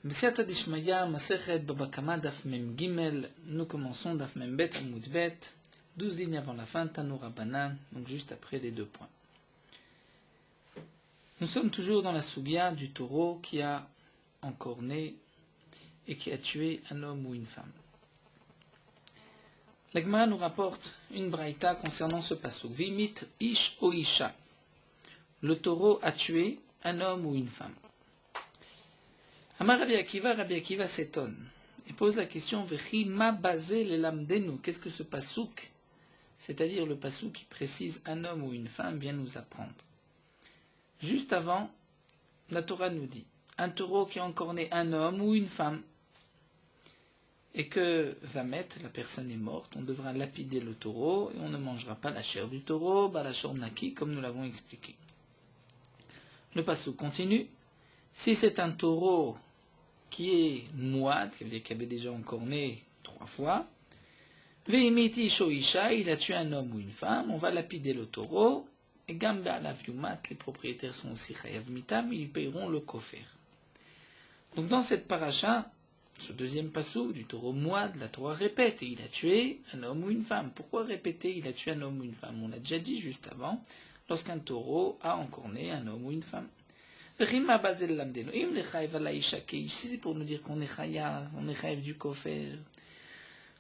B'siyata d'Ishmaya, Masechet Baba Kama, Daf Mem Gimel. Nous commençons Daf Mem Bet, Amud Bet, 12 lignes avant la fin, Tanoura Banan, donc juste après les 2 points. Nous sommes toujours dans la Sugia du taureau qui a encorné et qui a tué un homme ou une femme. La Gemara nous rapporte une braïta concernant ce pasuk. Vimit ish o isha. Le taureau a tué un homme ou une femme. Amar Rabbi Akiva s'étonne et pose la question Vechi ma basé le lamdenu. Qu'est-ce que ce pasuk, c'est-à-dire le pasuk qui précise un homme ou une femme, vient nous apprendre? Juste avant, la Torah nous dit un taureau qui a encorné un homme ou une femme et que Vamet, la personne est morte, on devra lapider le taureau et on ne mangera pas la chair du taureau, balachor naki, comme nous l'avons expliqué. Le pasuk continue. Si c'est un taureau qui est mouad, qui veut dire qu'il avait déjà encorné 3 fois, veimiti shoisha, il a tué un homme ou une femme, on va lapider le taureau, et gambe alaviumat, les propriétaires sont aussi chayav mitam, ils payeront le kofer. Donc dans cette paracha, ce deuxième pasuk du taureau mouad, la Torah répète, et il a tué un homme ou une femme. Pourquoi répéter il a tué un homme ou une femme? On l'a déjà dit juste avant, lorsqu'un taureau a encorné un homme ou une femme. Si c'est pour nous dire qu'on est chayav du kofer,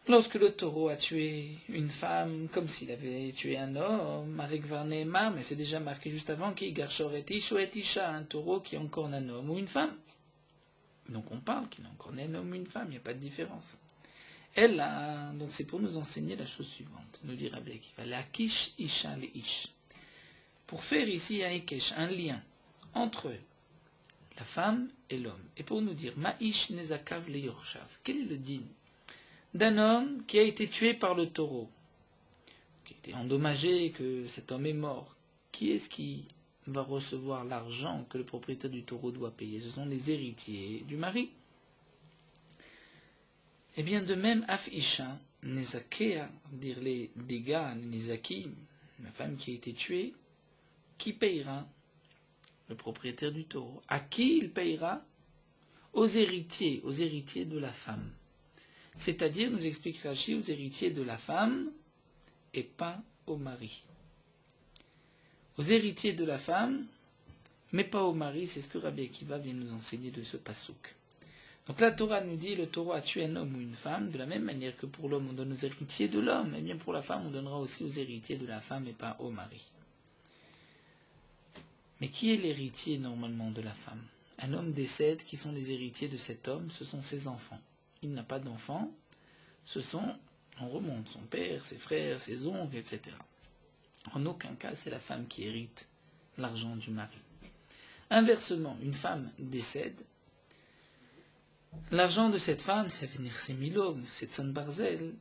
lorsque le taureau a tué une femme comme s'il avait tué un homme, mais c'est déjà marqué juste avant qu'il garchor et isha, un taureau qui encorne un homme ou une femme. Donc on parle qu'il encorne un homme ou une femme, il n'y a pas de différence. Donc c'est pour nous enseigner la chose suivante, nous dire Rabbi Akiva, la kish isha le ish. Pour faire ici un lien entre la femme et l'homme. Et pour nous dire, Ma'ish nezakav le yorshav. Quel est le din d'un homme qui a été tué par le taureau, qui a été endommagé, que cet homme est mort? Qui est-ce qui va recevoir l'argent que le propriétaire du taureau doit payer? Ce sont les héritiers du mari. Et bien de même, Af Isha nezakea, dire les dégâts, les nezakim, la femme qui a été tuée, qui payera? Le propriétaire du taureau. À qui il payera? Aux héritiers de la femme. C'est-à-dire, nous explique Rashi, aux héritiers de la femme et pas au mari. Aux héritiers de la femme, mais pas au mari, c'est ce que Rabbi Akiva vient nous enseigner de ce pasuk. Donc la Torah nous dit, le taureau a tué un homme ou une femme, de la même manière que pour l'homme on donne aux héritiers de l'homme, et bien pour la femme on donnera aussi aux héritiers de la femme et pas au mari. Mais qui est l'héritier normalement de la femme? Un homme décède, qui sont les héritiers de cet homme? Ce sont ses enfants. Il n'a pas d'enfants, on remonte, son père, ses frères, ses oncles, etc. En aucun cas, c'est la femme qui hérite l'argent du mari. Inversement, une femme décède, l'argent de cette femme, c'est venir ses Milo, c'est son Barzel,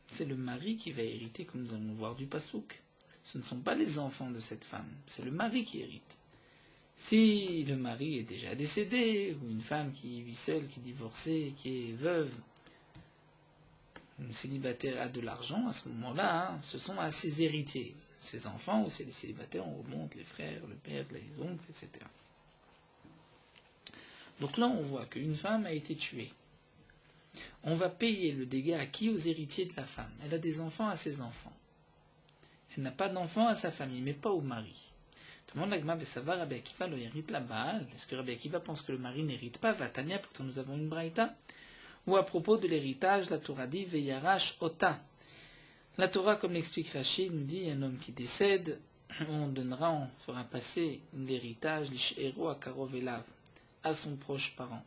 c'est le mari qui va hériter, comme nous allons voir du Passouk. Ce ne sont pas les enfants de cette femme, c'est le mari qui hérite. Si le mari est déjà décédé, ou une femme qui vit seule, qui est divorcée, qui est veuve, une célibataire a de l'argent, à ce moment-là, ce sont à ses héritiers. Ses enfants, ou c'est les célibataires, on remonte les frères, le père, les oncles, etc. Donc là, on voit qu'une femme a été tuée. On va payer le dégât à qui? Aux héritiers de la femme. Elle a des enfants à ses enfants. Elle n'a pas d'enfant à sa famille, mais pas au mari. Tout le monde l'agma besava Rabbi Akiva lo hérite la Baal. Est-ce que Rabbi Akiva pense que le mari n'hérite pas? Vatania, pourtant nous avons une braïta. Ou à propos de l'héritage, la Torah dit veyarash ota. La Torah, comme l'explique Rachid, nous dit un homme qui décède, on fera passer l'héritage l'ishero à karov elav, à son proche parent.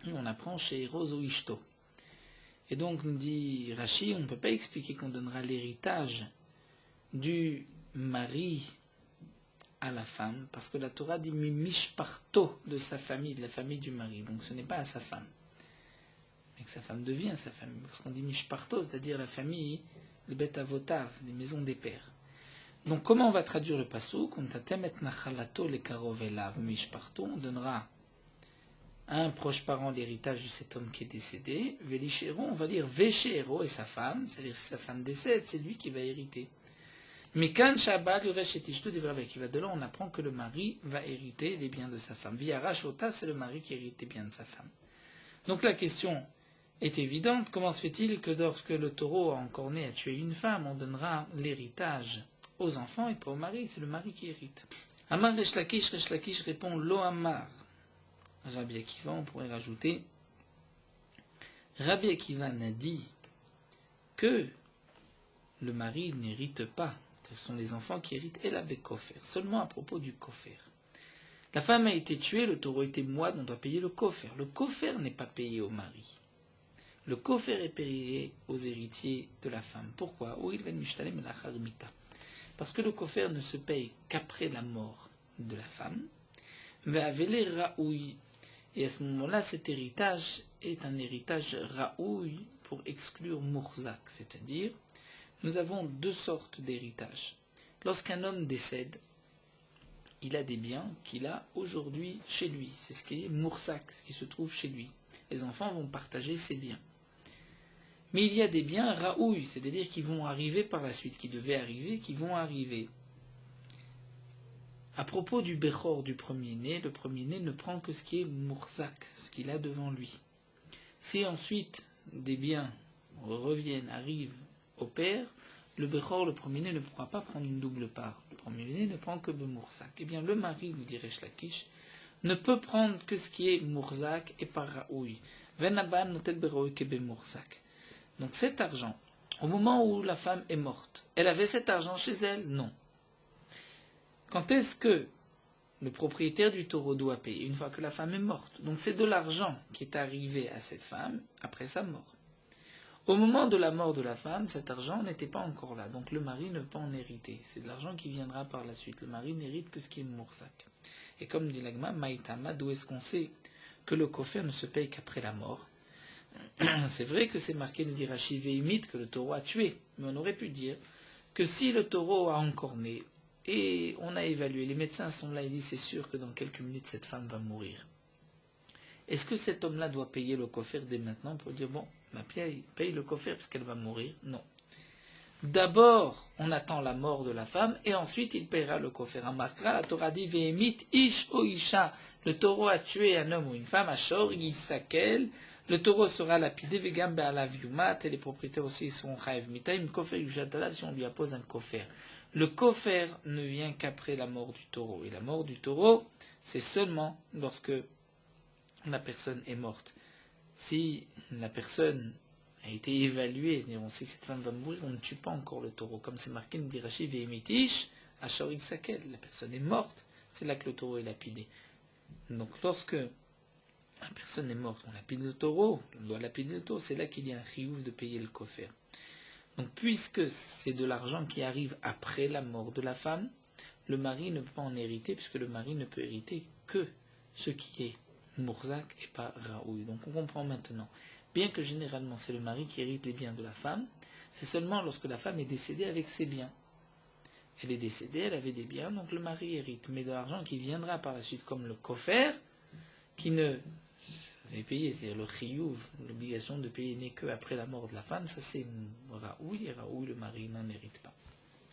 Et on apprend chez Eros ou Ishto. Et donc nous dit Rachid, on ne peut pas expliquer qu'on donnera l'héritage du mari à la femme, parce que la Torah dit mishparto, de sa famille, de la famille du mari, donc ce n'est pas à sa femme, mais que sa femme devient sa famille, parce qu'on dit mishparto, c'est-à-dire la famille, le bet avotav, les maisons des pères. Donc comment on va traduire le pasuk? On tatemet nachalato le karov elav mishparto, on donnera à un proche parent l'héritage de cet homme qui est décédé, velishero, on va dire veshero et sa femme, c'est-à-dire si sa femme décède, c'est lui qui va hériter. Mikan Shabbat Yuresh et Ishtu Devra Rabbi Akiva. De là, on apprend que le mari va hériter les biens de sa femme. Viara Shota, c'est le mari qui hérite les biens de sa femme. Donc la question est évidente. Comment se fait-il que lorsque le taureau a encore né a tué une femme, on donnera l'héritage aux enfants et pas au mari? C'est le mari qui hérite. Amar Resh Lakish répond Lo Amar. Rabbi Akiva, on pourrait rajouter Rabbi Akiva n'a dit que le mari n'hérite pas. Ce sont les enfants qui héritent et la Bekofer. Seulement à propos du Kofer. La femme a été tuée, le taureau était moide, on doit payer le Kofer. Le Kofer n'est pas payé au mari. Le Kofer est payé aux héritiers de la femme. Pourquoi? Parce que le Kofer ne se paye qu'après la mort de la femme. Et à ce moment-là, cet héritage est un héritage raoui pour exclure Mourzak, c'est-à-dire nous avons deux sortes d'héritage. Lorsqu'un homme décède, il a des biens qu'il a aujourd'hui chez lui. C'est ce qui est Mourzak, ce qui se trouve chez lui. Les enfants vont partager ses biens. Mais il y a des biens raoui, c'est-à-dire qui vont arriver par la suite, qui devaient arriver, qui vont arriver. À propos du Bechor, du premier-né, le premier-né ne prend que ce qui est Mourzak, ce qu'il a devant lui. Si ensuite des biens reviennent, arrivent au père, le Bechor, le premier-né, ne pourra pas prendre une double part. Le premier-né ne prend que Mourzak. Eh bien, le mari, nous dirait Shlakish, ne peut prendre que ce qui est Mourzak et par Raoui. Venaban notel Beroui kebe Mourzak. Donc cet argent, au moment où la femme est morte, elle avait cet argent chez elle? Non. Quand est-ce que le propriétaire du taureau doit payer? Une fois que la femme est morte. Donc c'est de l'argent qui est arrivé à cette femme après sa mort. Au moment de la mort de la femme, cet argent n'était pas encore là. Donc le mari ne peut pas en hériter. C'est de l'argent qui viendra par la suite. Le mari n'hérite que ce qui est Mourzak. Et comme dit l'Agma, Maïtama, d'où est-ce qu'on sait que le kofer ne se paye qu'après la mort? C'est vrai que c'est marqué, nous dit Rashi Veimit, que le taureau a tué. Mais on aurait pu dire que si le taureau a encore né, et on a évalué, les médecins sont là, ils disent c'est sûr que dans quelques minutes cette femme va mourir. Est-ce que cet homme-là doit payer le kofer dès maintenant pour dire bon, ma paye le kofer parce qu'elle va mourir? Non. D'abord, on attend la mort de la femme et ensuite il paiera le kofer. En marquera, la Torah dit Ve'emit ish o isha. Le taureau a tué un homme ou une femme, Ashor yisakel. Le taureau sera lapidé, Vegam be'alav yumat, et les propriétaires aussi seront chayev mitaim, kofer yushatala, si on lui appose un kofer. Le kofer ne vient qu'après la mort du taureau. Et la mort du taureau, c'est seulement lorsque la personne est morte. Si la personne a été évaluée, et on sait que cette femme va mourir, on ne tue pas encore le taureau. Comme c'est marqué, nous dit Rashi, Ve'emitish, Ashorik Sakel. La personne est morte, c'est là que le taureau est lapidé. Donc lorsque la personne est morte, on lapide le taureau, on doit lapider le taureau, c'est là qu'il y a un chiyuv de payer le kofer. Donc, puisque c'est de l'argent qui arrive après la mort de la femme, le mari ne peut pas en hériter, puisque le mari ne peut hériter que ce qui est Mourzak et pas Raoui. Donc, on comprend maintenant. Bien que généralement, c'est le mari qui hérite les biens de la femme, c'est seulement lorsque la femme est décédée avec ses biens. Elle est décédée, elle avait des biens, donc le mari hérite. Mais de l'argent qui viendra par la suite, comme le kofer, qui ne payer, c'est-à-dire le chiyuv, l'obligation de payer n'est que après la mort de la femme, ça c'est Raoui, et Raoui, le mari n'en hérite pas.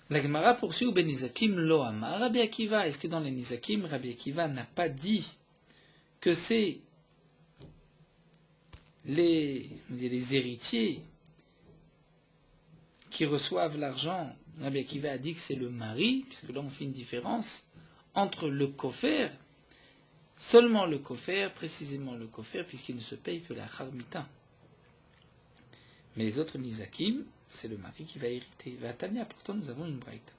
La Gemara poursuit au Benizakim lo amar Rabbi Akiva. Est-ce que dans les Nizakim, Rabbi Akiva n'a pas dit que c'est les héritiers qui reçoivent l'argent? Rabbi Akiva a dit que c'est le mari, puisque là on fait une différence entre le kofer, seulement le kofer, précisément le kofer, puisqu'il ne se paye que la charmita. Mais les autres nizakim, c'est le mari qui va hériter. Vatania, pourtant nous avons une braïta.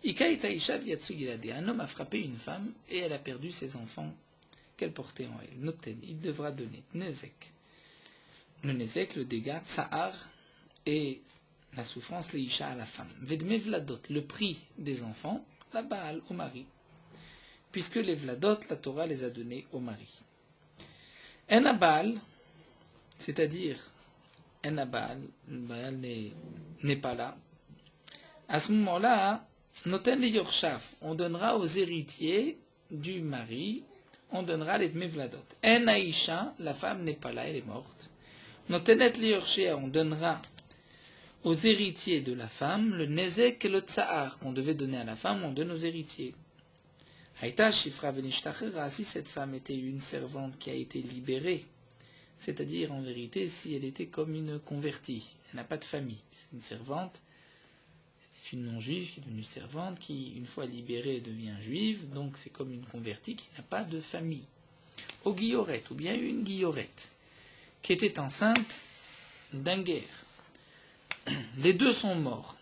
Un homme a frappé une femme et elle a perdu ses enfants qu'elle portait en elle. Noten, il devra donner nezek. Le nezek, le dégât, tsahar, et la souffrance, leisha à la femme. Vedme vladot, le prix des enfants, la baal au mari. Puisque les vladot, la Torah les a donnés au mari. En abal, c'est-à-dire en abal, le baal n'est pas là. À ce moment-là, noten les yorshaf, on donnera aux héritiers du mari, on donnera les vladot. En aïcha, la femme n'est pas là, elle est morte. Notenet les yorshia, on donnera aux héritiers de la femme le nezek et le tsahar qu'on devait donner à la femme, on donne aux héritiers. Haïta shifra venishtachera, si cette femme était une servante qui a été libérée, c'est-à-dire en vérité si elle était comme une convertie, elle n'a pas de famille, une servante, c'est une non-juive qui est devenue servante, qui une fois libérée devient juive, donc c'est comme une convertie qui n'a pas de famille. Au guillorette, ou bien une guillorette, qui était enceinte d'un guerre. Les deux sont morts.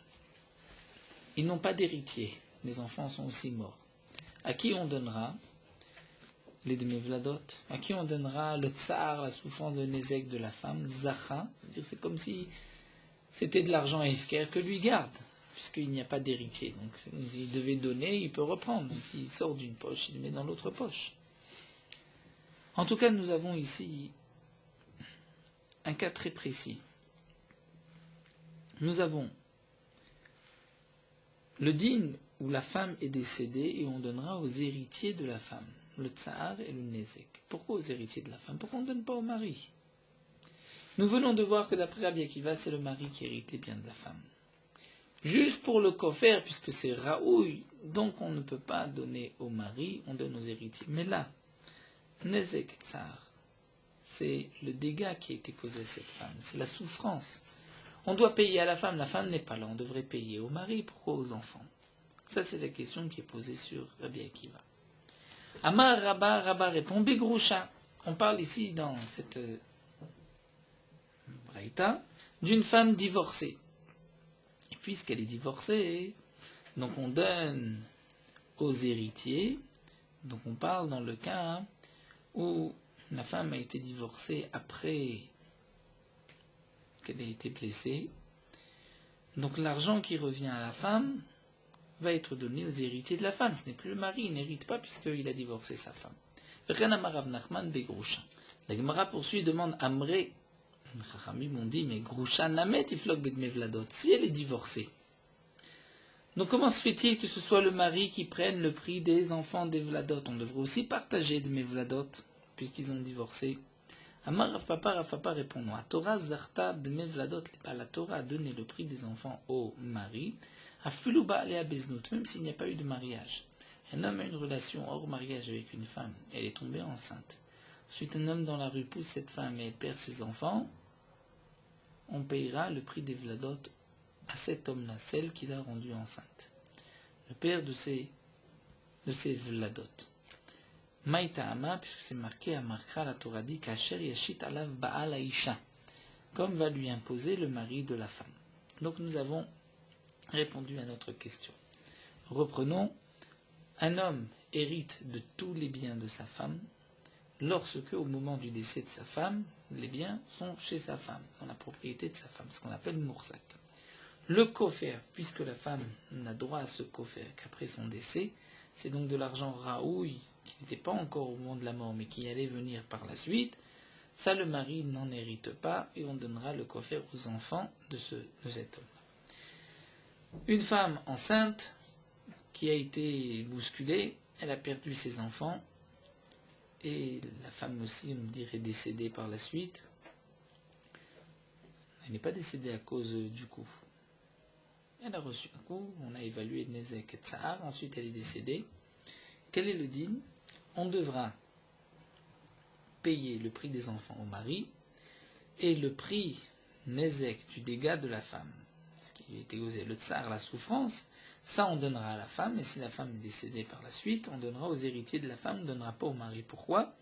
Ils n'ont pas d'héritier. Les enfants sont aussi morts. À qui on donnera les demi-vladot? À qui on donnera le tsar, la souffrance de Nézek de la femme, Zacha? C'est comme si c'était de l'argent efker que lui garde, puisqu'il n'y a pas d'héritier. Donc il devait donner, il peut reprendre. Donc, il sort d'une poche, il le met dans l'autre poche. En tout cas, nous avons ici un cas très précis. Nous avons le din où la femme est décédée et on donnera aux héritiers de la femme, le tsar et le nezek. Pourquoi aux héritiers de la femme? Pourquoi on ne donne pas au mari? Nous venons de voir que d'après Rabbi Akiva, c'est le mari qui hérite les biens de la femme. Juste pour le kofer, puisque c'est raoui, donc on ne peut pas donner au mari, on donne aux héritiers. Mais là, nezek tsar, c'est le dégât qui a été causé à cette femme, c'est la souffrance. On doit payer à la femme n'est pas là, on devrait payer au mari, pourquoi aux enfants? Ça c'est la question qui est posée sur Rabbi Akiva. Amar Rabba, Rabba répond, Begrusha. On parle ici dans cette braïta d'une femme divorcée. Et puisqu'elle est divorcée, donc on donne aux héritiers, donc on parle dans le cas où la femme a été divorcée après qu'elle ait été blessée. Donc l'argent qui revient à la femme va être donné aux héritiers de la femme. Ce n'est plus le mari, il n'hérite pas puisqu'il a divorcé sa femme. La Gemara poursuit et demande Amré. Les Chachamim m'ont dit, mais Grusha namet iflok bedme vladot. Si elle est divorcée, donc comment se fait-il que ce soit le mari qui prenne le prix des enfants des vladot? On devrait aussi partager de mes vladot puisqu'ils ont divorcé. Amar Rav Papa répond non. Torah zarta de mes vladot, la Torah a donné le prix des enfants au mari. Afuluba alea beznut, même s'il n'y a pas eu de mariage. Un homme a une relation hors mariage avec une femme, elle est tombée enceinte. Ensuite, un homme dans la rue pousse cette femme et elle perd ses enfants. On payera le prix des vladot à cet homme-là, celle qui l'a rendue enceinte. Le père de ces vladot. Maïta'ama, puisque c'est marqué à Markra, la Torah dit Kacher yashit alav ba'al aisha, comme va lui imposer le mari de la femme. Donc nous avons répondu à notre question. Reprenons. Un homme hérite de tous les biens de sa femme lorsque, au moment du décès de sa femme, les biens sont chez sa femme, dans la propriété de sa femme, ce qu'on appelle moursak. Le kofer, puisque la femme n'a droit à ce kofer qu'après son décès, c'est donc de l'argent raoui qui n'était pas encore au moment de la mort, mais qui allait venir par la suite. Ça, le mari n'en hérite pas et on donnera le kofer aux enfants de cet homme. Une femme enceinte qui a été bousculée, elle a perdu ses enfants et la femme aussi, on dirait, décédée par la suite. Elle n'est pas décédée à cause du coup. Elle a reçu un coup, on a évalué Nezek et Tsahar, ensuite elle est décédée. Quel est le din? On devra payer le prix des enfants au mari et le prix Nezek du dégât de la femme. Ce qui a été osé, le Tsahar, la souffrance, ça on donnera à la femme, et si la femme est décédée par la suite, on donnera aux héritiers de la femme, on ne donnera pas au mari. Pourquoi?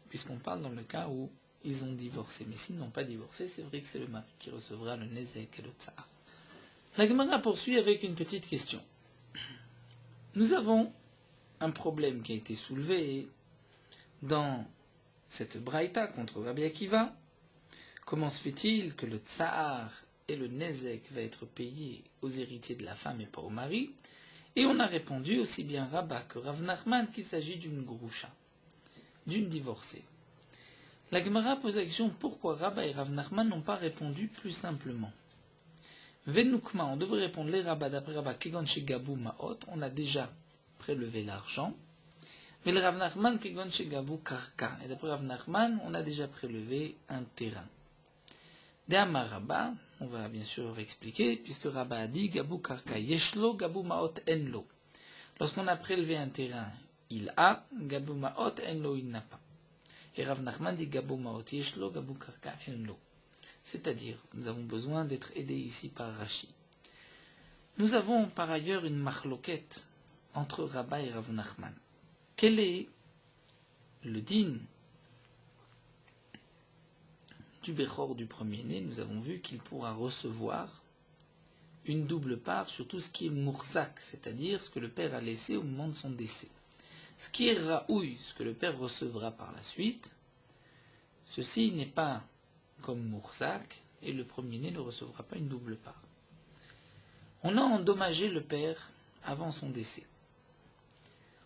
Puisqu'on parle dans le cas où ils ont divorcé. Mais s'ils n'ont pas divorcé, c'est vrai que c'est le mari qui recevra le Nezek et le Tsahar. La Gemara poursuit avec une petite question. Nous avons un problème qui a été soulevé dans cette braïta contre Rabbi Akiva. Comment se fait-il que le Tsahar et le Nezek va être payé aux héritiers de la femme et pas au mari? Et on a répondu aussi bien Rabba que Rav Nachman qu'il s'agit d'une Grusha, d'une divorcée. La Gemara pose la question pourquoi Rabba et Rav Nachman n'ont pas répondu plus simplement. Venukma, on devrait répondre les Rabba d'après Rabba Kegon Shegabu Maot, on a déjà prélevé l'argent. Mais le Rav Nachman Kegon Shegabu Karka, et d'après Rav Nachman, on a déjà prélevé un terrain. De Amar Rabba, on va bien sûr expliquer, puisque Rabba a dit Gabou Karka Yeshlo, Gabou Maot Enlo. Lorsqu'on a prélevé un terrain, il a, Gabou Maot Enlo, il n'a pas. Et Rav Nachman dit Gabou Maot Yeshlo, Gabou Karka Enlo. C'est-à-dire, nous avons besoin d'être aidés ici par Rashi. Nous avons par ailleurs une marloquette entre Rabba et Rav Nachman. Quel est le din du Bechor du premier-né? Nous avons vu qu'il pourra recevoir une double part sur tout ce qui est Mourzak, c'est-à-dire ce que le père a laissé au moment de son décès. Ce qui est Raoui, ce que le père recevra par la suite, ceci n'est pas comme Mourzak, et le premier-né ne recevra pas une double part. On a endommagé le père avant son décès.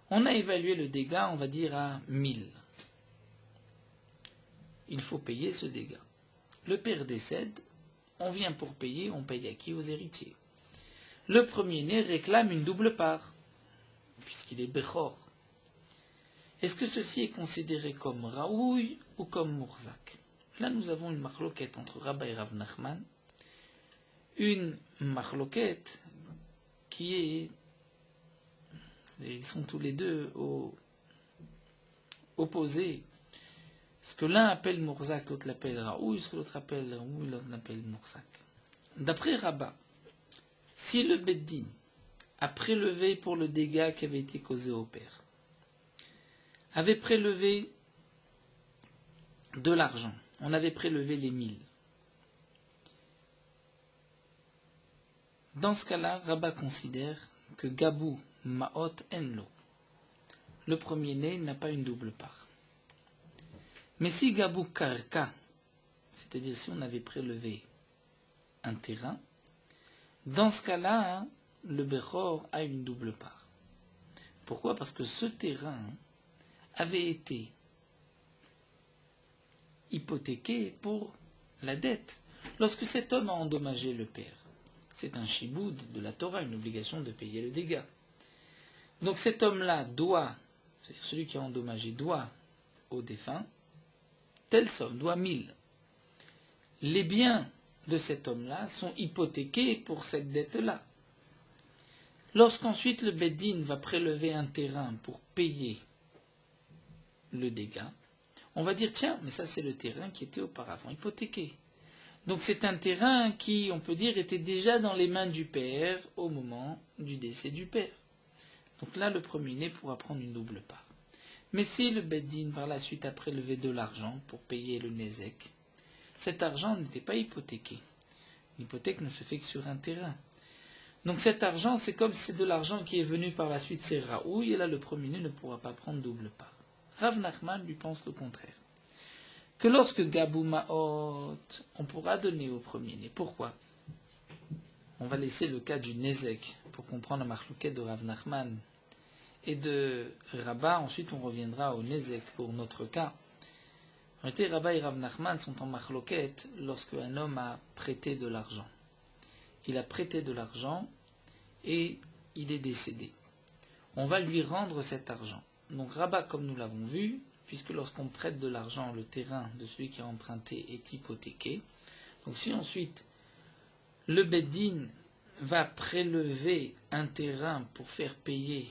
On a évalué le dégât, on va dire, à 1000. Il faut payer ce dégât. Le père décède, on vient pour payer, on paye à qui? Aux héritiers. Le premier-né réclame une double part, puisqu'il est Bechor. Est-ce que ceci est considéré comme Raoui ou comme Mourzak? Là, nous avons une marloquette entre Rabba et Rav Nachman. Une marloquette qui est... Ils sont tous les deux opposés. Ce que l'un appelle Mourzak, l'autre l'appelle Raoui, ce que l'autre appelle Raoui, l'autre l'appelle Mourzak. D'après Rabba, si le Beddin a prélevé pour le dégât qui avait été causé au père, avait prélevé de l'argent, on avait prélevé les 1000. Dans ce cas-là, Rabba considère que Gabou Maot Enlo, le premier-né, n'a pas une double part. Mais si Gabou Karka, c'est-à-dire si on avait prélevé un terrain, dans ce cas-là, le Bechor a une double part. Pourquoi? Parce que ce terrain avait été hypothéqué pour la dette. Lorsque cet homme a endommagé le père, c'est un shiboud de la Torah, une obligation de payer le dégât. Donc cet homme-là doit, c'est-à-dire celui qui a endommagé doit au défunt, telle somme, doit 1000. Les biens de cet homme-là sont hypothéqués pour cette dette-là. Lorsqu'ensuite le Beddin va prélever un terrain pour payer le dégât, on va dire, tiens, mais ça c'est le terrain qui était auparavant hypothéqué. Donc c'est un terrain qui, on peut dire, était déjà dans les mains du père au moment du décès du père. Donc là, le premier-né pourra prendre une double part. Mais si le Beddin par la suite a prélevé de l'argent pour payer le Nézek, cet argent n'était pas hypothéqué. L'hypothèque ne se fait que sur un terrain. Donc cet argent, c'est comme si c'est de l'argent qui est venu par la suite, c'est Raoui, et là le premier-né ne pourra pas prendre double part. Rav Nachman lui pense le contraire. Que lorsque Gabou Maot, on pourra donner au premier-né. Pourquoi? On va laisser le cas du Nézek pour comprendre la marlouquette de Rav Nachman et de Rabba. Ensuite, on reviendra au Nézek pour notre cas. En réalité, Rabba et Rav Nachman sont en marlouquette lorsque un homme a prêté de l'argent. Il a prêté de l'argent et il est décédé. On va lui rendre cet argent. Donc Rabba, comme nous l'avons vu, puisque lorsqu'on prête de l'argent, le terrain de celui qui a emprunté est hypothéqué. Donc si ensuite le Beddin va prélever un terrain pour faire payer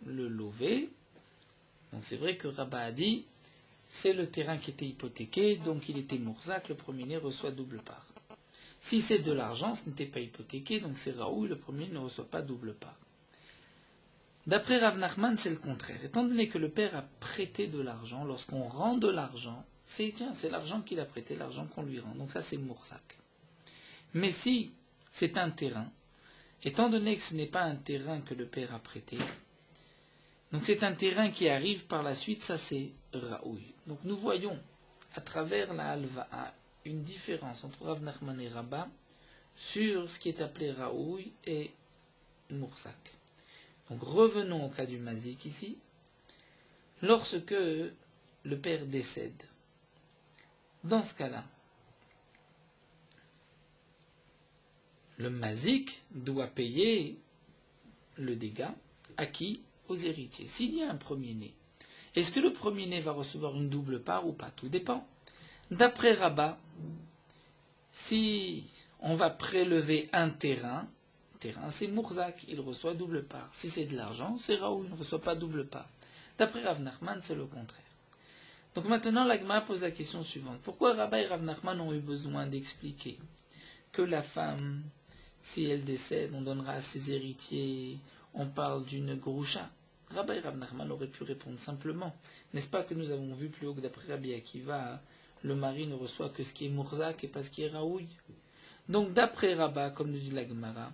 le lové, donc c'est vrai que Rabba a dit, c'est le terrain qui était hypothéqué, donc il était Mourzak, le premier-né reçoit double part. Si c'est de l'argent, ce n'était pas hypothéqué, donc c'est Raoui, le premier ne reçoit pas double part. D'après Rav Nachman, c'est le contraire. Étant donné que le père a prêté de l'argent, lorsqu'on rend de l'argent, c'est l'argent qu'il a prêté, l'argent qu'on lui rend. Donc ça, c'est Mourzak. Mais si c'est un terrain, étant donné que ce n'est pas un terrain que le père a prêté, donc c'est un terrain qui arrive par la suite, ça c'est Raoui. Donc nous voyons à travers la Halva'a une différence entre Rav Nachman et Rabba sur ce qui est appelé Raoui et Mourzak. Donc revenons au cas du Mazik ici. Lorsque le père décède, dans ce cas-là, le Mazik doit payer le dégât à qui? Aux héritiers. S'il y a un premier-né, est-ce que le premier-né va recevoir une double part ou pas? Tout dépend. D'après Rabba, si on va prélever un terrain. Terrain, c'est Mourzak, il reçoit double part. Si c'est de l'argent, c'est Raoul, il ne reçoit pas double part. D'après Rav Nachman, c'est le contraire. Donc maintenant, la Gemara pose la question suivante. Pourquoi Rabba et Rav Nachman ont eu besoin d'expliquer que la femme, si elle décède, on donnera à ses héritiers, on parle d'une groucha? Rabba et Rav Nachman auraient pu répondre simplement. N'est-ce pas que nous avons vu plus haut que d'après Rabbi Akiva, le mari ne reçoit que ce qui est Mourzak et pas ce qui est Raoui? Donc d'après Rabba, comme nous dit la Gemara,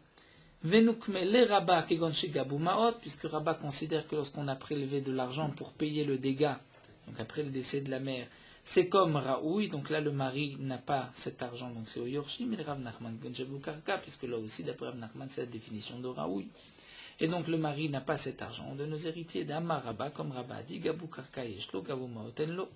Venukme les Rabba kegonche gabu maot, puisque Rabba considère que lorsqu'on a prélevé de l'argent pour payer le dégât, donc après le décès de la mère, c'est comme Raoui, donc là le mari n'a pas cet argent, donc c'est au Yorshi, mais le Rav Nachman gonchebu karka, puisque là aussi d'après Rav Nachman c'est la définition de Raoui. Et donc le mari n'a pas cet argent. On donne aux héritiers d'Amar Rabba, comme Rabba a dit, gabu karka yeshlo, gabu maotenlo.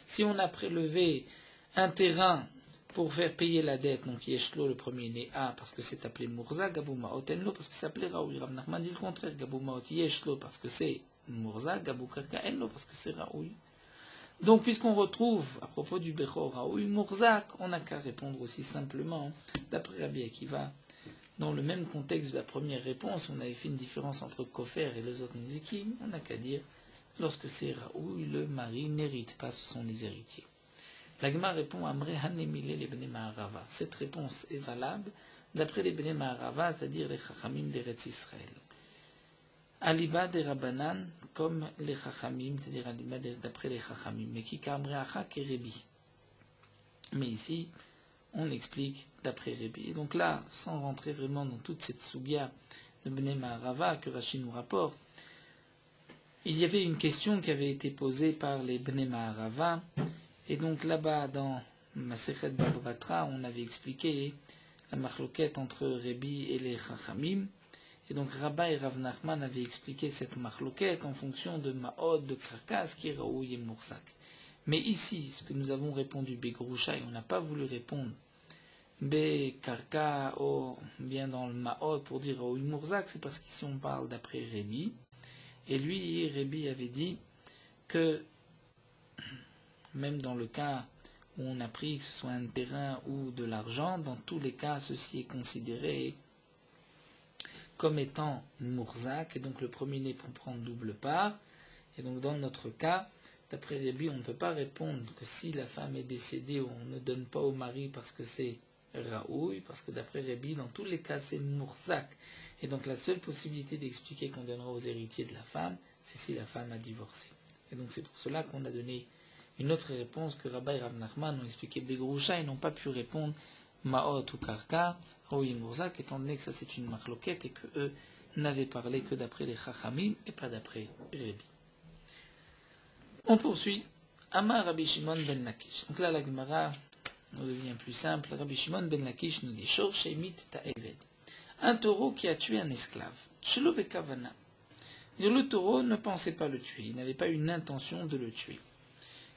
Si on a prélevé un terrain pour faire payer la dette, donc Yeshlo, le premier né A, parce que c'est appelé Mourza, Gabou Maot Enlo, parce que c'est appelé Raoui. Rav Nachman dit le contraire, Gabou Maot Yeshlo, parce que c'est Mourza, Gabou Karka Enlo, parce que c'est Raoui. Donc, puisqu'on retrouve, à propos du Bechor Raoui, Mourzak, on n'a qu'à répondre aussi simplement, d'après Rabbi Akiva, dans le même contexte de la première réponse, on avait fait une différence entre Kofer et les autres Nizikim, on n'a qu'à dire, lorsque c'est Raoui, le mari n'hérite pas, ce sont les héritiers. La Gemara répond Amre Hanemile les Bnei Maharava. Cette réponse est valable d'après les Bnei Maharava, c'est-à-dire les Chachamim d'Eretz Israël. Aliba des Rabbanan, comme les Chachamim, c'est-à-dire Aliba d'après les Chachamim. Mais qui Kamre Achak et Rebi. Mais ici, on explique d'après Rebi. Et donc là, sans rentrer vraiment dans toute cette soubia de Bnei Maharava que Rashi nous rapporte, il y avait une question qui avait été posée par les Bnei Maharava. Et donc là-bas, dans Masechet Baba Batra, on avait expliqué la marloquette entre Rebi et les Chachamim. Et donc Rabba et Rav Nachman avaient expliqué cette marloquette en fonction de Maod, de Karkas, qui est Raoui et Mourzak. Mais ici, ce que nous avons répondu Begroucha, et on n'a pas voulu répondre Be Karka, ou bien dans le Maod pour dire Raoui Mourzak, c'est parce qu'ici on parle d'après Rebi. Et lui, Rebi avait dit que même dans le cas où on a pris que ce soit un terrain ou de l'argent, dans tous les cas, ceci est considéré comme étant Mourzak, et donc le premier-né pour prendre double part. Et donc dans notre cas, d'après Rebi, on ne peut pas répondre que si la femme est décédée, on ne donne pas au mari parce que c'est Raoui, parce que d'après Rebi, dans tous les cas, c'est Mourzak. Et donc la seule possibilité d'expliquer qu'on donnera aux héritiers de la femme, c'est si la femme a divorcé. Et donc c'est pour cela qu'on a donné une autre réponse que Rabba et Rav Nachman ont expliqué Begroucha et n'ont pas pu répondre Maot ou Karka, Raoui Mourzak, étant donné que ça c'est une marloquette et qu'eux n'avaient parlé que d'après les Chachamim et pas d'après Rebi. On poursuit. Amar Rabbi Shimon ben Lakish. Donc là la Gemara nous devient plus simple. Rabbi Shimon ben Lakish nous dit Shor Shemit Ta'eved. Un taureau qui a tué un esclave. Shelo Bekavana. Le taureau ne pensait pas le tuer, il n'avait pas une intention de le tuer.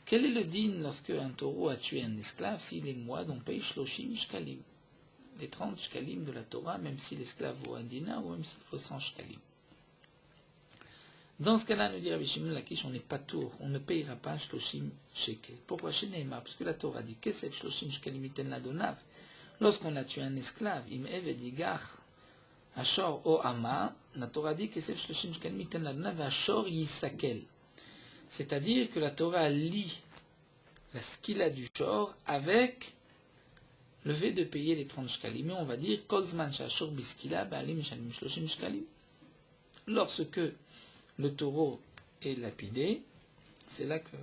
Quel est le din lorsque un taureau a tué un esclave s'il est moide, on paye shloshim shkalim, les 30 shkalim de la Torah, même si l'esclave vaut un dinar ou même s'il vaut 100 shkalim. Dans ce cas-là, nous dit Rabbi Shimon Lakish, on n'est pas tour, on ne payera pas shloshim shekel. Pourquoi chez Neymar? Parce que la Torah dit Kesef shloshim shkalim iten ladonav. Lorsqu'on a tué un esclave, im eved yigach ashor o ama, la Torah dit Kesef shloshim shkalim iten ladonav ashor yisakel. C'est-à-dire que la Torah lie la skila du shor avec le fait de payer les 30 shkalim. Mais on va dire Kolzman shashor biskila ba'alim shalim shloshim shkalim. Lorsque le taureau est lapidé, c'est là que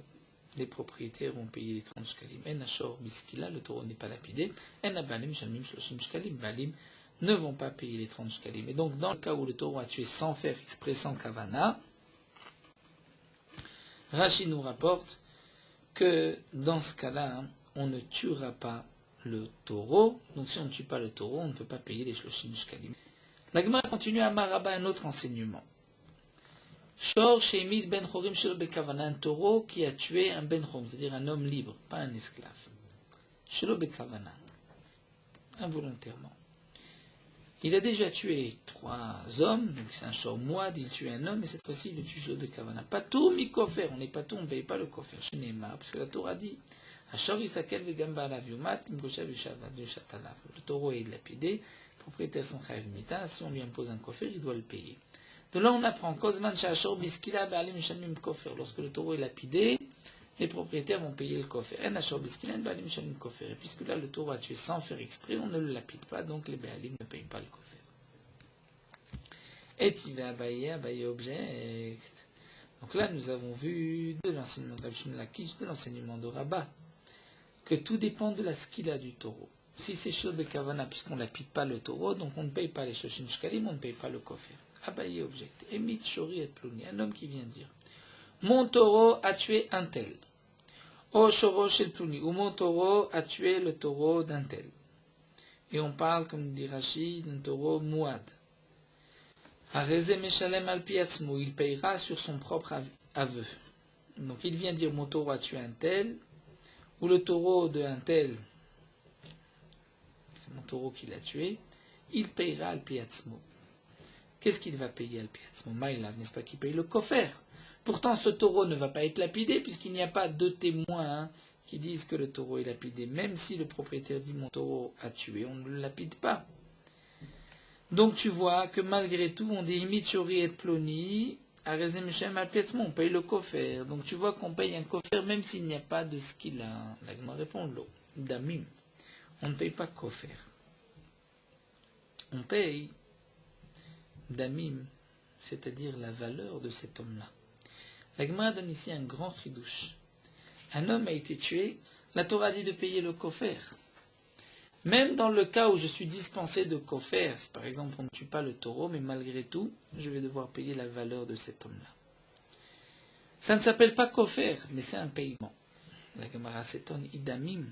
les propriétaires vont payer les 30 shkalim. En ashor biskila, le taureau n'est pas lapidé. En ba'alim shalim shloshim shkalim, ba'alim ne vont pas payer les 30 shkalim. Et donc dans le cas où le taureau a tué sans faire exprès, sans kavana, Rashi nous rapporte que dans ce cas-là, on ne tuera pas le taureau. Donc si on ne tue pas le taureau, on ne peut pas payer les shloshim shkalim. La Gemara continue à Maraba un autre enseignement. Shor sheimid ben chorim shel bekavana, un taureau qui a tué un ben chorim, c'est-à-dire un homme libre, pas un esclave. Shel bekavana, involontairement. Il a déjà tué 3 hommes, donc c'est un shor moide, il tue un homme, et cette fois-ci il le tue shel bekavana. Pas tout mi kofer, on n'est pas tout, on ne paye pas le kofer. Shnema, parce que la Torah dit Le taureau est lapidé, les propriétaires sont chayav mita, si on lui impose un kofer, il doit le payer. De là on apprend, lorsque le taureau est lapidé, les propriétaires vont payer le kofer. Et puisque là le taureau a tué sans faire exprès, on ne le lapide pas, donc les béalim ne payent pas le kofer. Et il va abayer object. Donc là nous avons vu de l'enseignement de Rav Shimon Lakish, de l'enseignement de Rabat, que tout dépend de la skila du taureau. Si c'est Shel Bekavana, puisqu'on ne lapide pas le taureau, donc on ne paye pas les Shoshim Shkalim, on ne paye pas le kofer. Abaye object. Emit Shori et Plouni, un homme qui vient dire mon taureau a tué un tel. O Shoro Shel Plouni, ou mon taureau a tué le taureau d'un tel. Et on parle, comme dit Rachid, d'un taureau Mouad. Areze Meshalem al Piatzmo, il payera sur son propre aveu. Donc il vient dire mon taureau a tué un tel, ou le taureau de un tel, c'est mon taureau qui l'a tué, il payera al Piatzmo. Qu'est-ce qu'il va payer al Piatzmo? Maïlav, n'est-ce pas, qu'il paye le kofer. Pourtant, ce taureau ne va pas être lapidé, puisqu'il n'y a pas de témoins qui disent que le taureau est lapidé. Même si le propriétaire dit mon taureau a tué, on ne le lapide pas. Donc tu vois que malgré tout, on dit Imichori et Ploni, Arezem Shem al Piatzmo, on paye le kofer. Donc tu vois qu'on paye un kofer même s'il n'y a pas de ce qu'il a. Là, je me réponds l'eau. Damim. On ne paye pas kofer. On paye damim, c'est-à-dire la valeur de cet homme-là. La Gemara donne ici un grand chidouche. Un homme a été tué, la Torah dit de payer le kofer. Même dans le cas où je suis dispensé de kofer, si par exemple on ne tue pas le taureau, mais malgré tout, je vais devoir payer la valeur de cet homme-là. Ça ne s'appelle pas kofer, mais c'est un paiement. La Gemara s'étonne, idamim.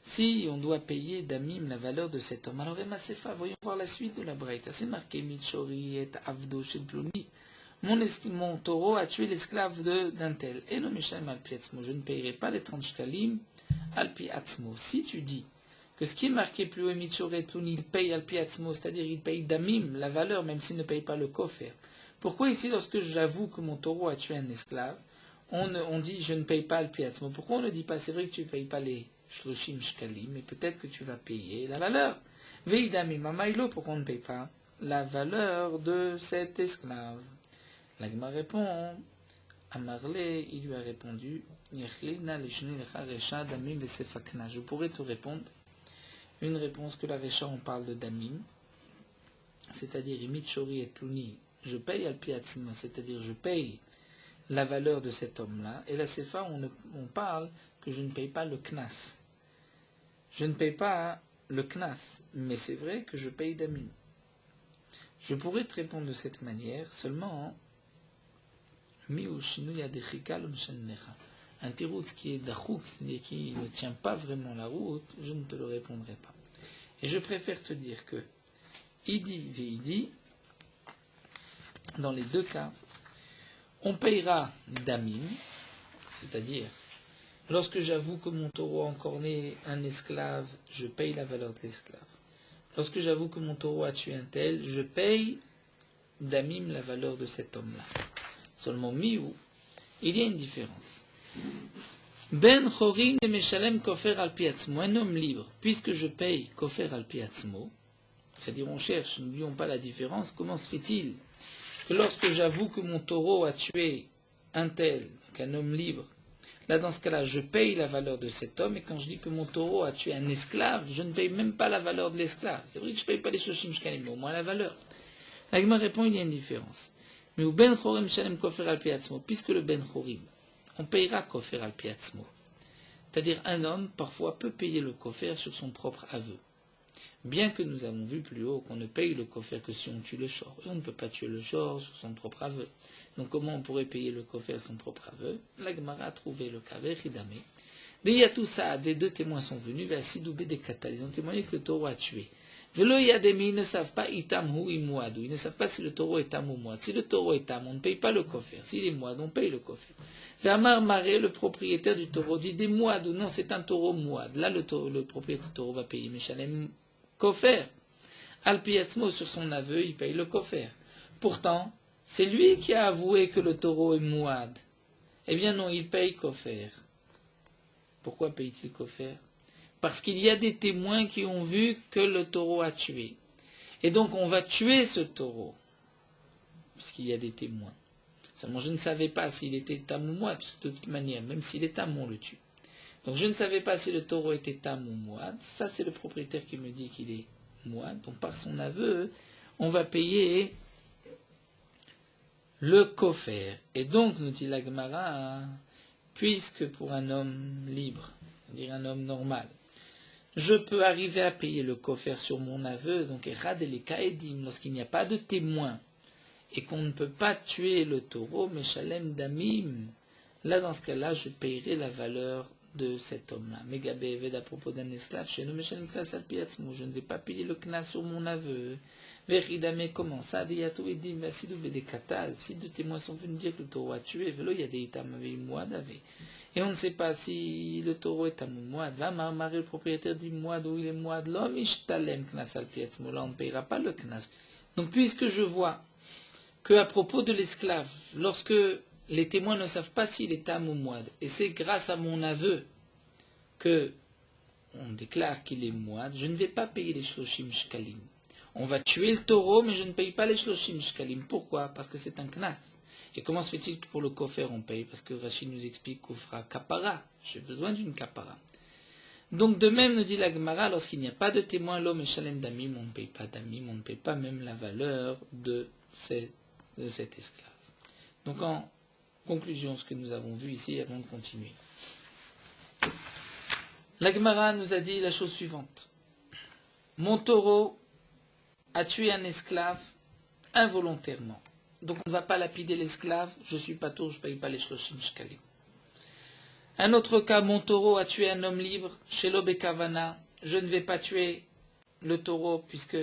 Si on doit payer damim la valeur de cet homme, alors Emasefa, voyons voir la suite de la braïta. C'est marqué Mitchori et Avdo Shel Ploni. Mon taureau a tué l'esclave d'un tel. Et non Mishaim al Piatzmo, je ne payerai pas les 30 shkalim al Piatzmo. Si tu dis que ce qui est marqué plus haut, Mitchori et Ploni, il paye al Piatzmo, c'est-à-dire il paye damim la valeur, même s'il ne paye pas le kofer. Pourquoi ici, lorsque j'avoue que mon taureau a tué un esclave, on dit je ne paye pas al Piatzmo? Pourquoi on ne dit pas c'est vrai que tu ne payes pas les Shloshim Shkalim, mais peut-être que tu vas payer la valeur. Veidami Mamailo, pourquoi on ne paye pas la valeur de cet esclave? L'Agma répond, Amarle, il lui a répondu, je pourrais te répondre une réponse que la Recha, on parle de Damim, c'est-à-dire Imichori et Pluni, je paye al Piatzmo, c'est-à-dire je paye la valeur de cet homme-là, et la Sefa, on parle que je ne paye pas le Knas. Je ne paye pas le Knas, mais c'est vrai que je paye Damim. Je pourrais te répondre de cette manière, seulement un tirout qui est dachouk, c'est-à-dire qui ne tient pas vraiment la route, je ne te le répondrai pas. Et je préfère te dire que Idi Veidi, dans les deux cas, on payera Damim, c'est-à-dire lorsque j'avoue que mon taureau a encorné un esclave, je paye la valeur de l'esclave. Lorsque j'avoue que mon taureau a tué un tel, je paye Damim la valeur de cet homme-là. Seulement miou, il y a une différence. Ben chorim de meshalem kofer al piatzmo, un homme libre, puisque je paye kofer al piatzmo, c'est-à-dire on cherche, n'oublions pas la différence, comment se fait-il que lorsque j'avoue que mon taureau a tué un tel, qu'un homme libre, là dans ce cas-là, je paye la valeur de cet homme, et quand je dis que mon taureau a tué un esclave, je ne paye même pas la valeur de l'esclave. C'est vrai que je ne paye pas les shoshim shkalim, mais au moins la valeur. La Gemara répond, il y a une différence. Mais au ben chorim shalem kofer al piatzmo, puisque le ben chorim, on payera kofer al piatzmo. C'est-à-dire un homme, parfois, peut payer le kofer sur son propre aveu. Bien que nous avons vu plus haut qu'on ne paye le kofer que si on tue le shor. Et on ne peut pas tuer le shor sur son propre aveu. Donc comment on pourrait payer le kofer sur son propre aveu? La Gemara a trouvé le cas vechidame. Dès Yatoussa, des deux témoins sont venus vers Sidoubé des Katal. Ils ont témoigné que le taureau a tué. Velo Yademi, ils ne savent pas itam hu imouadou. Ils ne savent pas si le taureau est tam ou moad. Si le taureau est tam, on ne paye pas le kofer. S'il est moad, on paye le kofer. Vermar Maré, le propriétaire du taureau, dit des moad ou non, c'est un taureau moad. Là, le propriétaire du taureau va payer Meshalem kofer. Al Piatzmo, sur son aveu, il paye le kofer. Pourtant, c'est lui qui a avoué que le taureau est moad. Eh bien non, il paye kofer. Pourquoi paye-t-il kofer? Parce qu'il y a des témoins qui ont vu que le taureau a tué. Et donc on va tuer ce taureau, puisqu'il y a des témoins. Seulement je ne savais pas s'il était tam ou moine, parce que de toute manière, même s'il est tam, on le tue. Donc je ne savais pas si le taureau était tam ou moine. Ça c'est le propriétaire qui me dit qu'il est moine. Donc par son aveu, on va payer le kofer. Et donc, nous dit la Gemara, puisque pour un homme libre, c'est-à-dire un homme normal, je peux arriver à payer le kofer sur mon aveu, donc Echad el Kaedim, lorsqu'il n'y a pas de témoin, et qu'on ne peut pas tuer le taureau, Meshalem Damim, là dans ce cas-là, je payerai la valeur de cet homme-là. Megabe Eved à propos d'un esclave, chez nous Meshalem Knas al Piatzmo, je ne vais pas payer le Knas sur mon aveu. Veridame comment ça, si deux témoins sont venus dire que le taureau a tué, et on ne sait pas si le taureau est amoumoad, va marrer le propriétaire dit moad ou il est moad, l'homme ishtalem knas al piatzmo, là on ne payera pas le knas. Donc puisque je vois que à propos de l'esclave, lorsque les témoins ne savent pas s'il est amoumoad, et c'est grâce à mon aveu que on déclare qu'il est moad, je ne vais pas payer les shloshim shkalim. On va tuer le taureau, mais je ne paye pas les shloshim shkalim. Pourquoi? Parce que c'est un knas. Et comment se fait-il que pour le kofer on paye? Parce que Rachid nous explique qu'on fera kapara. J'ai besoin d'une kapara. Donc de même, nous dit la Gemara, lorsqu'il n'y a pas de témoin, l'homme est shalem damim, on ne paye pas damim, on ne paye pas même la valeur de cet esclave. Donc en conclusion, ce que nous avons vu ici, avant de continuer. La Gemara nous a dit la chose suivante. Mon taureau a tué un esclave involontairement. Donc on ne va pas lapider l'esclave, je suis pas tour, je ne paye pas les shloshim shkalim. Un autre cas, mon taureau a tué un homme libre, Shelo Bekavana, je ne vais pas tuer le taureau puisque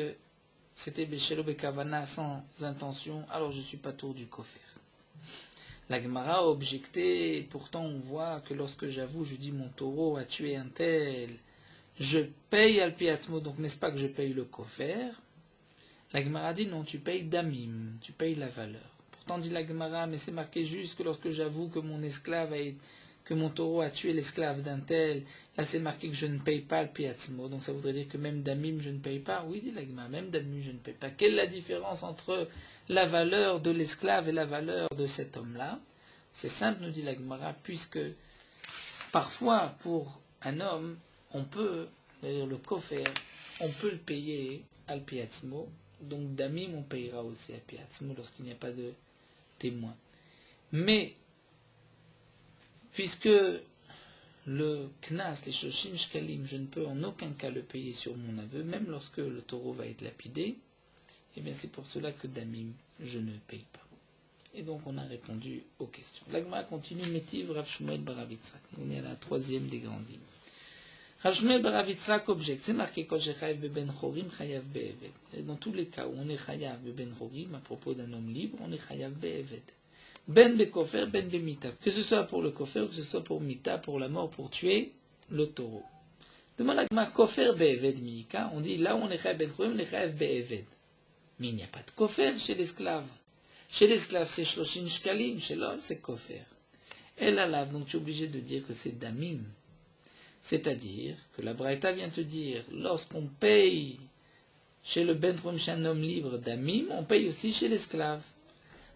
c'était Shelo Bekavana sans intention, alors je suis pas tour du kofer. La Gemara a objecté, et pourtant on voit que lorsque j'avoue, je dis mon taureau a tué un tel, je paye al piatzmo, donc n'est-ce pas que je paye le kofer? La Gemara dit non, tu payes damim, tu payes la valeur. Pourtant dit la Gemara, mais c'est marqué juste que lorsque j'avoue que que mon taureau a tué l'esclave d'un tel, là c'est marqué que je ne paye pas le piatzmo, donc ça voudrait dire que même damim je ne paye pas. Oui, dit la Gemara, même damim je ne paye pas. Quelle est la différence entre la valeur de l'esclave et la valeur de cet homme-là? C'est simple, nous dit la Gemara, puisque parfois pour un homme, on peut, c'est-à-dire le kofer, on peut le payer al piatzmo. Donc damim on payera aussi à piatzmo lorsqu'il n'y a pas de témoin. Mais puisque le knas, les shoshim shkalim, je ne peux en aucun cas le payer sur mon aveu, même lorsque le taureau va être lapidé, et bien c'est pour cela que damim je ne paye pas. Et donc on a répondu aux questions. L'Agma continue, Métiv Rav Shmuel bar Rav Yitzhak. On est à la troisième des grandes lignes. Rav Shmuel bar Rav Yitzhak objecte, c'est marqué Kol shechayev beben chorim chayav be'eved. Dans tous les cas où on est chayav beben chorim, à propos d'un homme libre, on est chayav be'eved. Ben bekofer, ben bemita. Que ce soit pour le kofer, ou que ce soit pour mita, pour la mort, pour tuer le taureau. Demande l'Agma, kofer be'eved miika. On dit là où on est chayav ben chorim, on est chayav be'eved. Mais il n'y a pas de kofer chez l'esclave. Chez l'esclave, c'est shloshim shkalim, chez l'homme, c'est kofer. Et la lave, donc tu es obligé de dire que c'est damim. C'est-à-dire que la Braïta vient te dire, lorsqu'on paye chez le ben trom, chez un homme libre damim, on paye aussi chez l'esclave.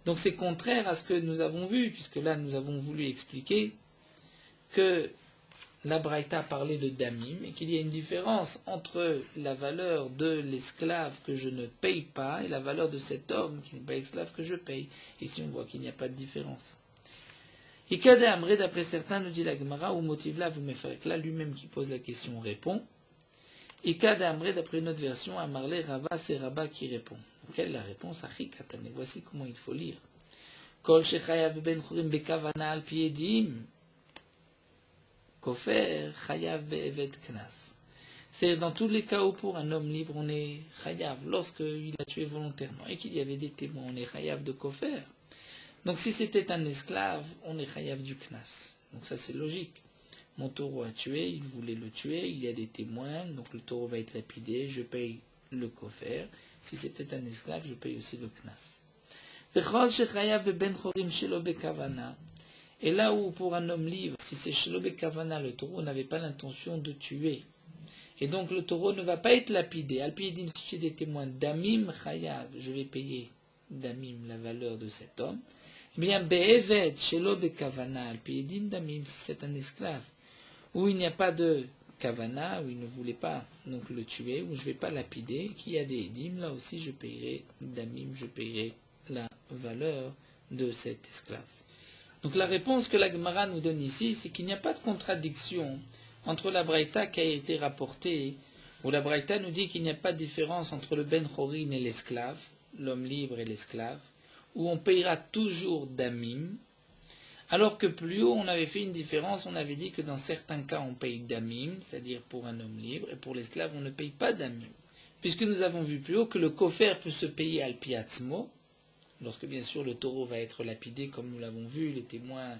Donc c'est contraire à ce que nous avons vu, puisque là nous avons voulu expliquer que la Braïta parlait de damim et qu'il y a une différence entre la valeur de l'esclave que je ne paye pas et la valeur de cet homme qui n'est pas esclave que je paye. Ici on voit qu'il n'y a pas de différence. Ikade Amré, d'après certains, nous dit la Gemara, ou motive là, vous me ferez que là lui-même qui pose la question répond. Ikade Amré, d'après une autre version, Amarle Rava, c'est Rabba qui répond. Quelle est la réponse? Achikatane. Voici comment il faut lire. Kol shechayav ben chorim bekavana al piedim. Kofer, chayav be'eved knas. C'est dans tous les cas où pour un homme libre, on est chayav, lorsqu'il a tué volontairement, et qu'il y avait des témoins, on est chayav de kofer. Donc si c'était un esclave, on est chayav du knas. Donc ça c'est logique. Mon taureau a tué, il voulait le tuer, il y a des témoins, donc le taureau va être lapidé, je paye le kofer. Si c'était un esclave, je paye aussi le knas. Vechol shechayav ben chorim shelo bekavana. Et là où pour un homme libre, si c'est Shelo Bekavana, le taureau n'avait pas l'intention de tuer, et donc le taureau ne va pas être lapidé. Alpidim, si j'ai des témoins d'Amim Chayav, je vais payer d'Amim la valeur de cet homme. Eh bien, Be'eved, Shelo Bekavana, Alpidim d'Amim, si c'est un esclave, où il n'y a pas de Kavana, où il ne voulait pas donc le tuer, où je ne vais pas lapider, qui a des Edim, là aussi je payerai d'Amim, je payerai la valeur de cet esclave. Donc la réponse que la Gemara nous donne ici, c'est qu'il n'y a pas de contradiction entre la Braïta qui a été rapportée, où la Braïta nous dit qu'il n'y a pas de différence entre le Ben Chorin et l'esclave, l'homme libre et l'esclave, où on payera toujours d'Amim, alors que plus haut on avait fait une différence, on avait dit que dans certains cas on paye d'Amim, c'est-à-dire pour un homme libre, et pour l'esclave on ne paye pas d'Amim. Puisque nous avons vu plus haut que le kofer peut se payer al piatzmo, lorsque bien sûr le taureau va être lapidé, comme nous l'avons vu, les témoins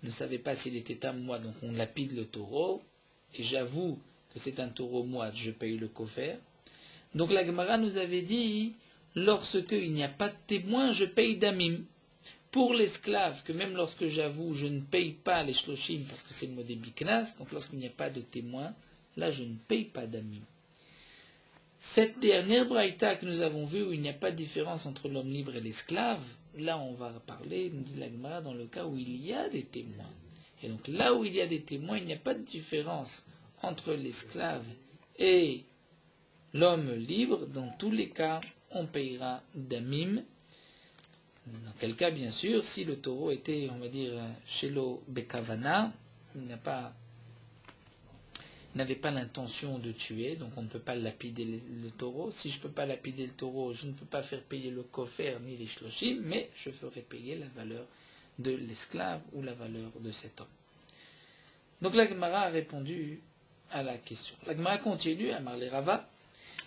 ne savaient pas s'il était un mois, donc on lapide le taureau, et j'avoue que c'est un taureau moite, je paye le kofer. Donc la Gemara nous avait dit, lorsque il n'y a pas de témoin, je paye d'Amim. Pour l'esclave, que même lorsque j'avoue, je ne paye pas les shloshim, parce que c'est le modé biknas, donc lorsqu'il n'y a pas de témoin, là je ne paye pas d'Amim. Cette dernière braïta que nous avons vue, où il n'y a pas de différence entre l'homme libre et l'esclave, là on va parler, nous dit la Gemara, dans le cas où il y a des témoins. Et donc là où il y a des témoins, il n'y a pas de différence entre l'esclave et l'homme libre. Dans tous les cas, on payera d'Amim. Dans quel cas, bien sûr, si le taureau était, on va dire, Shelo Bekavana, il n'avait pas l'intention de tuer, donc on ne peut pas lapider le taureau. Si je ne peux pas lapider le taureau, je ne peux pas faire payer le kofer ni les shloshim, mais je ferai payer la valeur de l'esclave ou la valeur de cet homme. Donc la Gemara a répondu à la question. La Gemara continue à marler Rava.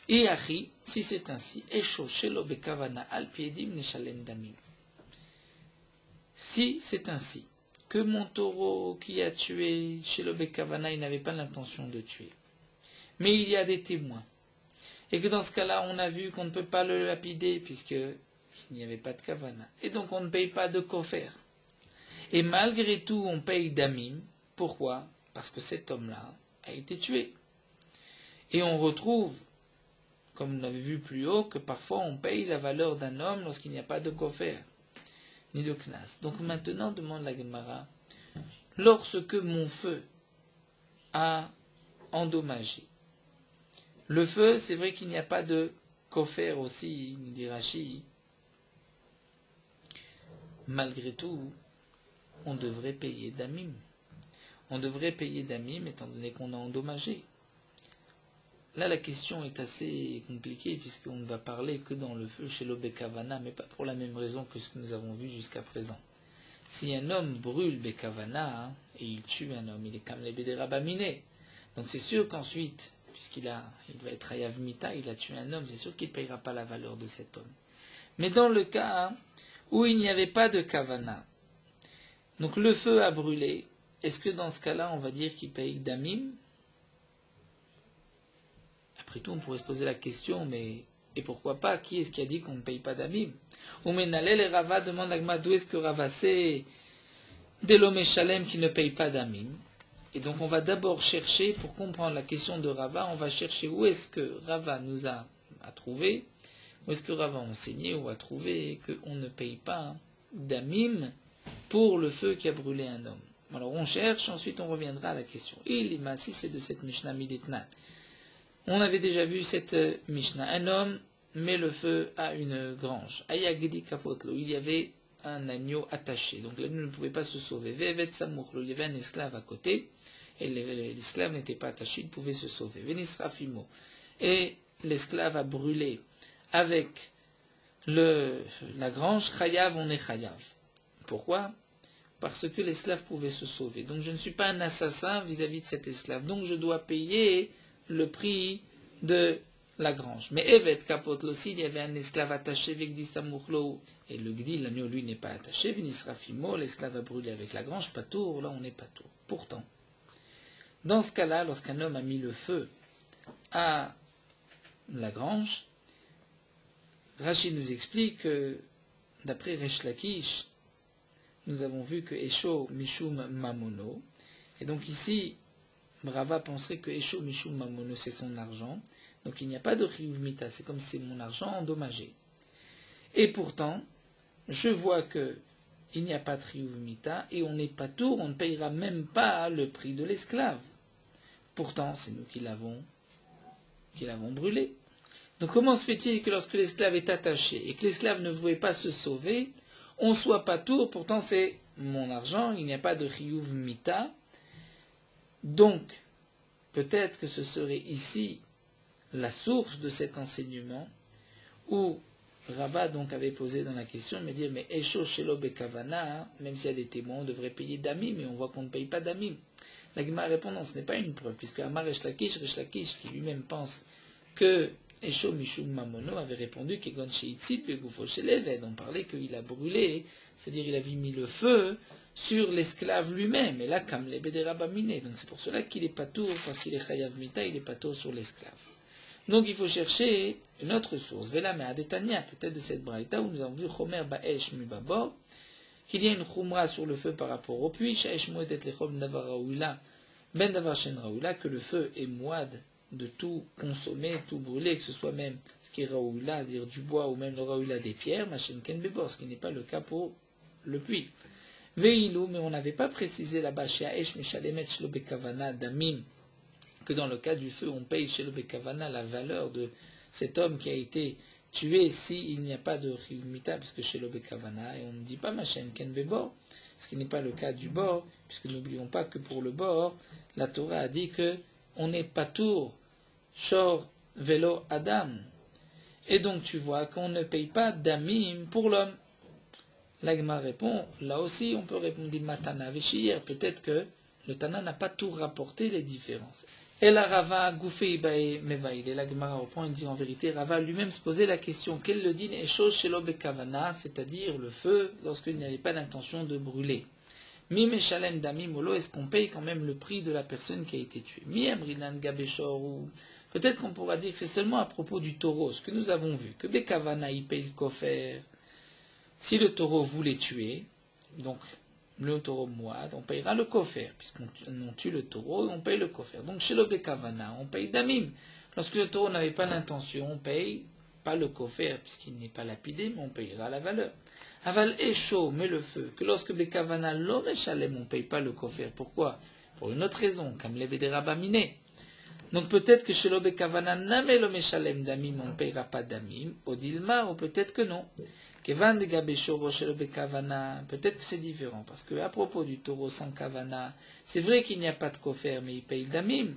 Et Achi, si c'est ainsi, Esho Shelo Bekavana al Piedim Neshalem Damim. Si c'est ainsi, que mon taureau qui a tué Shelo Bekavana, il n'avait pas l'intention de tuer, mais il y a des témoins, et que dans ce cas-là, on a vu qu'on ne peut pas le lapider puisqu'il n'y avait pas de Kavana, et donc on ne paye pas de kofer. Et malgré tout, on paye d'Amim. Pourquoi? Parce que cet homme-là a été tué. Et on retrouve, comme on l'avait vu plus haut, que parfois on paye la valeur d'un homme lorsqu'il n'y a pas de kofer ni de knas. Donc maintenant, demande la Gemara, lorsque mon feu a endommagé, le feu, c'est vrai qu'il n'y a pas de kofer aussi, nous dit Rashi, malgré tout, on devrait payer d'Amim. On devrait payer d'Amim étant donné qu'on a endommagé. Là, la question est assez compliquée puisqu'on ne va parler que dans le feu chez l'Obekavana, mais pas pour la même raison que ce que nous avons vu jusqu'à présent. Si un homme brûle Bekavana et il tue un homme, il est comme les Bédérabaminé. Donc c'est sûr qu'ensuite, puisqu'il doit être Hayav Mita, il a tué un homme, c'est sûr qu'il ne payera pas la valeur de cet homme. Mais dans le cas où il n'y avait pas de Kavana, donc le feu a brûlé, est-ce que dans ce cas-là, on va dire qu'il paye d'Amim? Après tout, on pourrait se poser la question, mais et pourquoi pas? Qui est-ce qui a dit qu'on ne paye pas d'Amim? Ou Menalel et Rava demande à Gma, d'où est-ce que Rava sait des l'homme Shalem qui ne paye pas d'Amim? Et donc on va d'abord chercher, pour comprendre la question de Rava, on va chercher où est-ce que Rava nous a trouvé, où est-ce que Rava a enseigné ou a trouvé qu'on ne paye pas d'Amim pour le feu qui a brûlé un homme. Alors on cherche, ensuite on reviendra à la question. Si c'est de cette Mishnah Midetnan. On avait déjà vu cette Mishnah. Un homme met le feu à une grange. Ayagdi kapotlo. Il y avait un agneau attaché. Donc l'agneau ne pouvait pas se sauver. Vevet samurlo. Il y avait un esclave à côté. Et l'esclave n'était pas attaché. Il pouvait se sauver. Venisrafimo. Et l'esclave a brûlé avec la grange. Chayav, on est chayav. Pourquoi? Parce que l'esclave pouvait se sauver. Donc je ne suis pas un assassin vis-à-vis de cet esclave. Donc je dois payer le prix de la grange. Mais Evet Kapotlo, s'il y avait un esclave attaché avec Disamurlo, et le Gdi, l'agneau, lui, n'est pas attaché, Vinisrafimo, l'esclave a brûlé avec la grange, Patour, là on n'est pas tour. Pourtant, dans ce cas-là, lorsqu'un homme a mis le feu à la grange, Rachid nous explique que, d'après Resh Lakish, nous avons vu que Esho Mishum Mamono, et donc ici, Rava penserait que Esho Mishum Mamono, c'est son argent, donc il n'y a pas de Chiyuv Mita, c'est comme si c'est mon argent endommagé. Et pourtant, je vois que il n'y a pas de Chiyuv Mita, et on n'est pas tour, on ne payera même pas le prix de l'esclave. Pourtant, c'est nous qui l'avons brûlé. Donc comment se fait-il que lorsque l'esclave est attaché et que l'esclave ne voulait pas se sauver, on soit pas tour, pourtant c'est mon argent, il n'y a pas de Chiyuv Mita. Donc, peut-être que ce serait ici la source de cet enseignement où Rava donc avait posé dans la question, mais dire, mais Esho Shelo Bekavana, même s'il y a des témoins, on devrait payer Damim, mais on voit qu'on ne paye pas Damim. La Gemara répond, non, ce n'est pas une preuve, puisque Amar Resh Lakish, qui lui-même pense que Esho Mishum Mamono avait répondu qu'Egon Sheitzit Begufo Sheleved, on parlait qu'il a brûlé, c'est-à-dire il avait mis le feu sur l'esclave lui-même, et là, Kamle Bederabamine, donc c'est pour cela qu'il est patour, parce qu'il est Chayav Mita, il est patour sur l'esclave. Donc il faut chercher une autre source, Vela Me'adetania, peut-être de cette braïta où nous avons vu Chomer Ba'esh Mibabor, qu'il y a une chumra sur le feu par rapport au puits, Sha'esh Moedet Lechom Davar Raoula, Ben Davar Shen Raoula, que le feu est moide de tout consommer, tout brûler, que ce soit même ce qui est Raoula, dire du bois, ou même le Raoula des pierres, Machen Ken Bebor, ce qui n'est pas le cas pour le puits. Veilou, mais on n'avait pas précisé là-bas, Sha'esh Meshalemet Shlo Bekavana Damim, que dans le cas du feu, on paye chez le Bekavana la valeur de cet homme qui a été tué s'il n'y a pas de Chiyuv Mita, puisque chez le Bekavana, et on ne dit pas Machen Ken Bebor, ce qui n'est pas le cas du bord, puisque n'oublions pas que pour le bord, la Torah a dit que on n'est pas tour, Shor Velo Adam. Et donc tu vois qu'on ne paye pas Damim pour l'homme. L'Agma répond, là aussi on peut répondre Matana Veshir, peut-être que le Tana n'a pas tout rapporté les différences. Et la Rava Goufé Ibae Mevaïl, et l'Agma reprend et dit en vérité, Rava lui-même se posait la question, quel le din Esho Shelo Bekavana, c'est-à-dire le feu lorsqu'il n'y avait pas d'intention de brûler. Mim Eshalem Damim Molo, est-ce qu'on paye quand même le prix de la personne qui a été tuée? Mi Amrinan Gabeshor, ou peut-être qu'on pourra dire que c'est seulement à propos du taureau, ce que nous avons vu, que Bekavana il paye le kofer. Si le taureau voulait tuer, donc le taureau moide, on payera le kofer, puisqu'on tue le taureau, on paye le kofer. Donc chez le Bekavana, on paye Damim. Lorsque le taureau n'avait pas l'intention, on paye pas le kofer, puisqu'il n'est pas lapidé, mais on payera la valeur. Aval est chaud, mais le feu, que lorsque Bekavana l'homme échalem, on ne paye pas le kofer. Pourquoi? Pour une autre raison, comme les Bédérabamine. Donc peut-être que chez le Bekavana, name l'homme échalem Damim, on ne payera pas Damim, Odilma, ou peut-être que non. Peut-être que c'est différent, parce que à propos du taureau sans kavana, c'est vrai qu'il n'y a pas de kofer, mais il paye damim.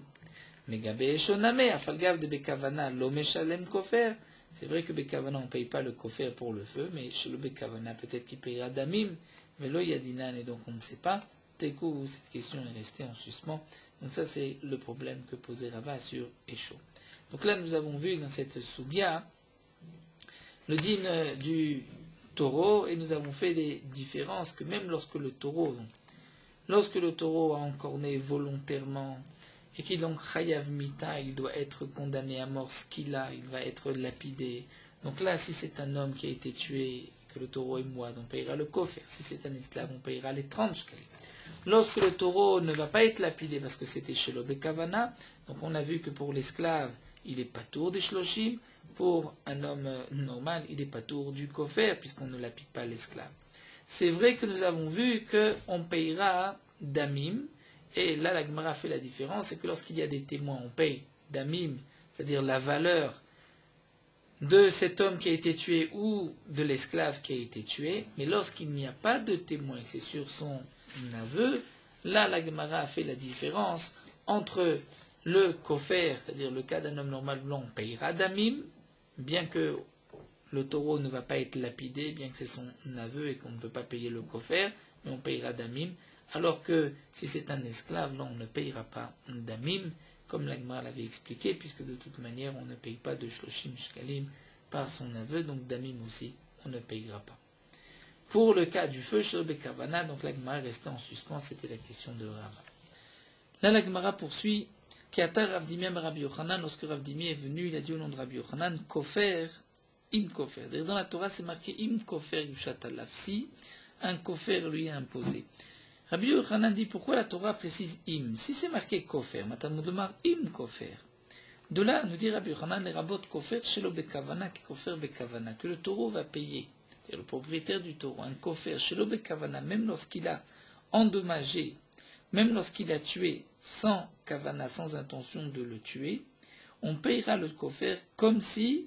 Mais gabé shoname, afalgav de bekavana, l'omeshalem kofer. C'est vrai que bekavana, on ne paye pas le kofer pour le feu, mais chez le bekavana, peut-être qu'il payera damim. Mais lo yadinan, et donc on ne sait pas. Tekou, cette question est restée en suspens. Donc ça, c'est le problème que posait Rava sur Esho. Donc là, nous avons vu dans cette soubia le din du taureau, et nous avons fait des différences que même lorsque le taureau a encorné volontairement, et qu'il donc chayav mita, il doit être condamné à mort, ce qu'il a, il va être lapidé. Donc là, si c'est un homme qui a été tué, que le taureau est moide, on payera le kofer. Si c'est un esclave, on payera les 30 shkalim. Lorsque le taureau ne va pas être lapidé parce que c'était chez le bekavana, donc on a vu que pour l'esclave, il est patour des shloshim. Pour un homme normal, il n'est pas tour du kofer, puisqu'on ne lapide pas l'esclave. C'est vrai que nous avons vu qu'on payera damim, et là la Gemara fait la différence, c'est que lorsqu'il y a des témoins, on paye damim, c'est-à-dire la valeur de cet homme qui a été tué ou de l'esclave qui a été tué, mais lorsqu'il n'y a pas de témoin, c'est sur son aveu, là la Gemara a fait la différence entre le kofer, c'est-à-dire le cas d'un homme normal blanc, on payera damim, bien que le taureau ne va pas être lapidé, bien que c'est son aveu et qu'on ne peut pas payer le kofer, mais on payera damim, alors que si c'est un esclave, là on ne payera pas damim, comme l'Agma l'avait expliqué, puisque de toute manière on ne paye pas de shloshim shkalim par son aveu, donc damim aussi, on ne payera pas. Pour le cas du feu, shel bekavana, donc l'Agma est resté en suspens, c'était la question de Rava. Là l'Agmara poursuit, Kiata Rav Dimi Rabbi Yochanan, lorsque Rav Dimi est venu, il a dit au nom de Rabbi Yochanan, Kofer, Im Kofer. Dans la Torah, c'est marqué Im Kofer Yushat Alaf. Si un kofer lui a imposé. Rabbi Yochanan dit pourquoi la Torah précise im. Si c'est marqué kofer, matamudumar im kofer. De là, nous dit Rabbi Yochanan, les rabot kofer shelo bekavana ki kofer bekavana, que le taureau va payer, c'est-à-dire le propriétaire du taureau, un kofer shelo bekavana, même lorsqu'il a endommagé, même lorsqu'il a tué sans kavana, sans intention de le tuer, on payera le kofer comme si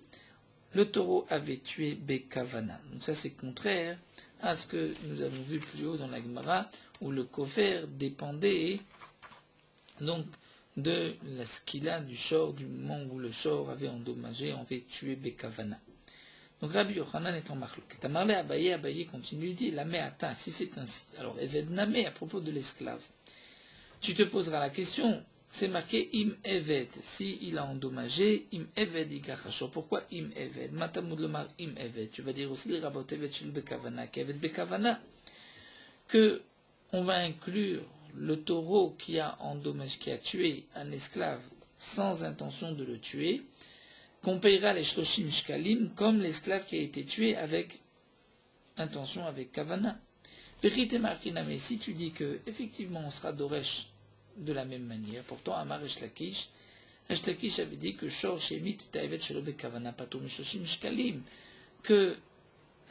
le taureau avait tué bekavana. Donc ça c'est contraire à ce que nous avons vu plus haut dans la Gemara, où le kofer dépendait donc de la skila du shor, du moment où le shor avait endommagé, avait tué bekavana. Donc Rabbi Yochanan est en marloquet. Tamarle Abaye, Abaye continue, dit la me'ata, si c'est ainsi. Alors Eved Name, à propos de l'esclave, tu te poseras la question, c'est marqué im Eved, si il a endommagé, im Eved igachashor. Pourquoi im Eved? Matamud lomar im Eved. Tu vas dire aussi le rabot Eved shel bekavana, qu'Eved bekavana, que on va inclure le taureau qui a endommagé, qui a tué un esclave sans intention de le tuer, qu'on payera les shloshim shkalim comme l'esclave qui a été tué avec intention, avec kavana. Vérité marquina, mais si tu dis que effectivement on sera doresh de la même manière, pourtant Amar Resh Lakish avait dit que shor shemit taevet shelo bekavana patur shloshim shkalim, que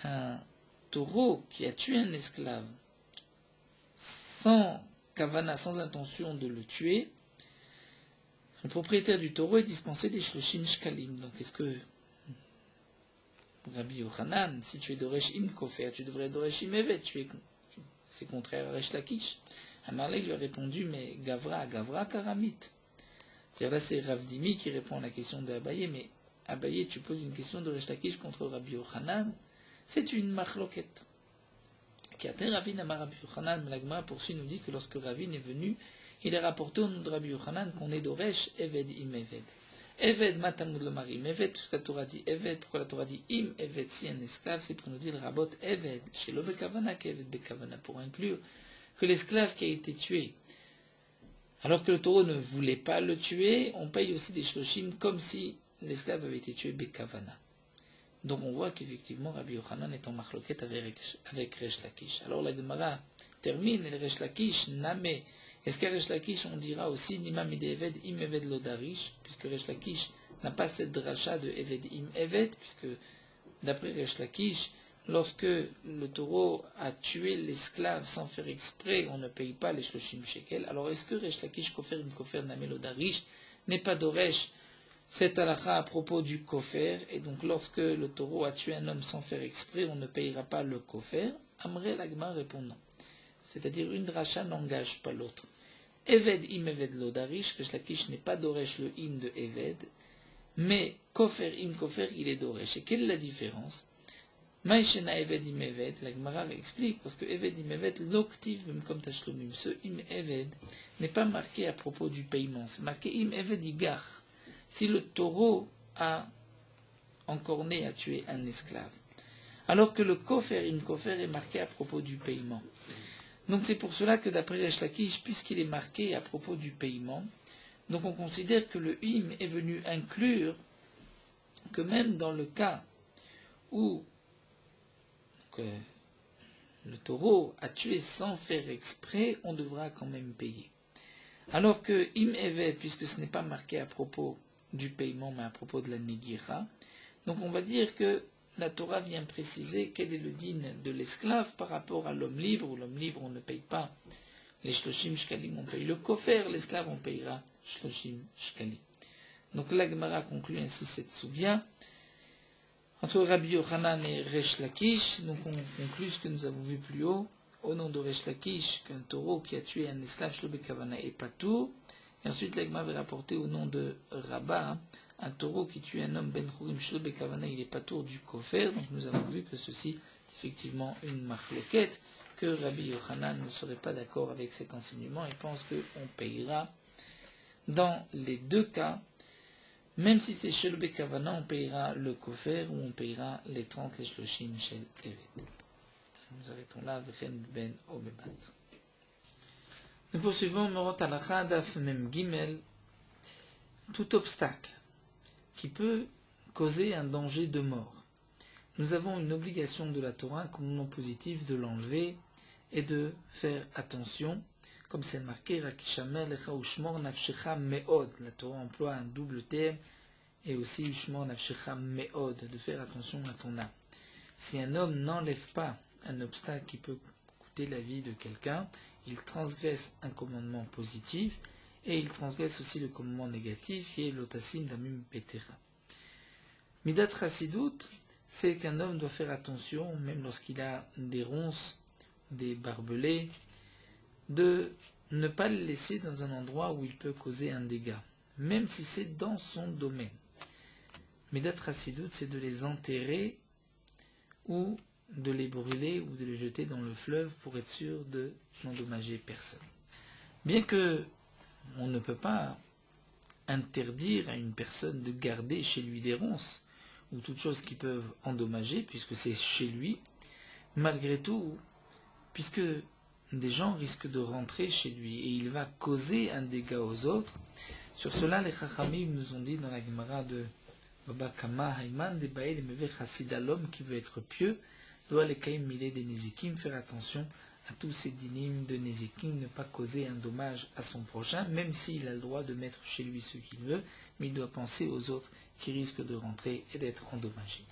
un taureau qui a tué un esclave sans kavana, sans intention de le tuer, le propriétaire du taureau est dispensé des shloshim shkalim. Donc est-ce que Rabbi Yochanan, si tu es doresh im kofer, tu devrais doresh im evet, c'est contraire à Resh Lakish. Amarle lui a répondu, mais Gavra karamit. C'est-à-dire là c'est Rav Dimi qui répond à la question de Abaye, mais Abaye, tu poses une question de Resh Lakish contre Rabbi Yochanan, c'est une machloket. Ravin Amar Rabbi Yochanan, mais la Gemara poursuit, nous dit que lorsque Ravin est venu, il a rapporté au nom de Rabbi Yochanan qu'on est d'Oresh Eved im Eved. Eved matamud lomar im Eved, parce que la Torah dit Eved, pourquoi la Torah dit im Eved, si un esclave, c'est pour nous dire le rabot Eved, shelo bekavana qu'Eved bekavana, pour inclure que l'esclave qui a été tué, alors que le taureau ne voulait pas le tuer, on paye aussi des shloshim comme si l'esclave avait été tué bekavana. Donc on voit qu'effectivement Rabbi Yochanan est en marloquette avec Resh Lakish. Alors la Gemara termine, et le Resh Lakish, Name. Est-ce qu'à Resh Lakish on dira aussi Nima mide Eved im Eved lodarish, puisque Resh Lakish n'a pas cette dracha de Eved im Eved, puisque d'après Resh Lakish, lorsque le taureau a tué l'esclave sans faire exprès, on ne paye pas les shloshim shekel. Alors est-ce que Resh Lakish kofer im kofer name lodarish n'est pas d'Oresh cette halakha à propos du kofer, et donc lorsque le taureau a tué un homme sans faire exprès, on ne payera pas le kofer? Amré l'agma répond non. C'est-à-dire une dracha n'engage pas l'autre. Eved im Eved lodarish, que Shlakish n'est pas d'oresh le im de Eved, mais kofer im kofer, il est d'oresh. Et quelle est la différence? Maïshena Eved im Eved, la Gemara explique, parce que Eved im Eved, l'octive, même comme Tashlomim, ce im Eved n'est pas marqué à propos du paiement, c'est marqué im Eved igar. Si le taureau a encorné, a tué un esclave, alors que le kofer, im kofer, est marqué à propos du paiement. Donc c'est pour cela que d'après Resh Lakish, puisqu'il est marqué à propos du paiement, donc on considère que le im est venu inclure que même dans le cas où le taureau a tué sans faire exprès, on devra quand même payer. Alors que im evet, puisque ce n'est pas marqué à propos du paiement, mais à propos de la negira, donc on va dire que la Torah vient préciser quel est le din de l'esclave par rapport à l'homme libre, où l'homme libre on ne paye pas les shloshim shkalim, on paye le kofer, l'esclave on payera shloshim shkalim. Donc la Gemara conclut ainsi cette soubia entre Rabbi Yochanan et Resh Lakish. Donc on conclut ce que nous avons vu plus haut, au nom de Resh Lakish, qu'un taureau qui a tué un esclave shlo bekavana est patour. Et ensuite la Gemara va rapporter au nom de Rabba, un taureau qui tue un homme ben churim shlo bekavana, il est patour du kofer. Donc nous avons vu que ceci est effectivement une marloquette, que Rabbi Yochanan ne serait pas d'accord avec cet enseignement et pense qu'on payera dans les deux cas. Même si c'est shel bekavana, on payera le kofer ou on payera les 30 les shloshim shel evet. Nous arrêtons là, v'chen ben obebat. Nous poursuivons Morot Halacha Daf Mem Gimel. Tout obstacle qui peut causer un danger de mort nous avons une obligation de la Torah, un commandement positif de l'enlever et de faire attention, comme c'est marqué, Rakishamel lecha ushmor nafshecha meod. La Torah emploie un double terme, et aussi ushmor nafshecha meod, de faire attention à ton âme. Si un homme n'enlève pas un obstacle qui peut coûter la vie de quelqu'un, il transgresse un commandement positif, et il transgresse aussi le commandement négatif, qui est l'otasim damim petera. Midat Chassidut, c'est qu'un homme doit faire attention, même lorsqu'il a des ronces, des barbelés, de ne pas le laisser dans un endroit où il peut causer un dégât, même si c'est dans son domaine. Midat Chassidut, c'est de les enterrer ou de les brûler ou de les jeter dans le fleuve pour être sûr de n'endommager personne. Bien que on ne peut pas interdire à une personne de garder chez lui des ronces ou toutes choses qui peuvent endommager, puisque c'est chez lui, malgré tout, puisque des gens risquent de rentrer chez lui et il va causer un dégât aux autres. Sur cela, les Chachamim nous ont dit dans la Gemara de Baba Kama Haïman, des Baïl et Meve Chassida, l'homme qui veut être pieux, doit les Kaïm Milé des Nézikim, faire attention à tous ces dynimes de Nézikim, ne pas causer un dommage à son prochain, même s'il a le droit de mettre chez lui ce qu'il veut, mais il doit penser aux autres qui risquent de rentrer et d'être endommagés.